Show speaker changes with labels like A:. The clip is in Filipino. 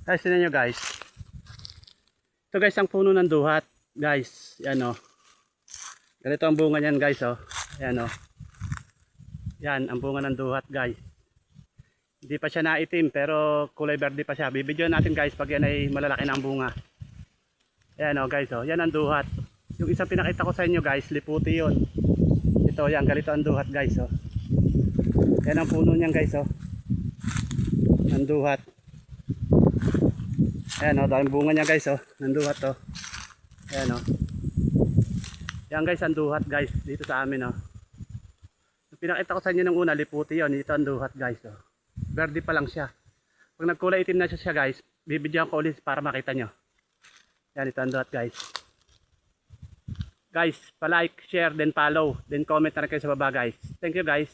A: Guys, tignan nyo guys. Ito guys ang puno ng duhat. Guys, yan o. Ganito ang bunga niyan guys o. Yan o. Yan ang bunga ng duhat guys. Hindi pa siya naitim pero kulay verde pa siya. Bibidyoan natin guys pag yan ay malalaki na ang bunga. Yan o guys o. Yan ang duhat. Yung isang pinakita ko sa inyo guys, liputi yon. Ito yan, ganito ang duhat guys o. Yan ang puno niyan guys o. Ang duhat. Ayan o, daming bunga niya guys o. Ang duhat o. Ayan o. Yan guys ang duhat guys dito sa amin o. Pinakita ko sa inyo nung una, liputi yon. Ito ang duhat guys o. Verde pa lang siya. Pag nagkulay itim na siya guys, bibidyoan ko ulit para makita nyo. Yan, ito ang duhat guys. Guys, pa-like, share, then follow, then comment na rin kayo sa baba guys. Thank you guys.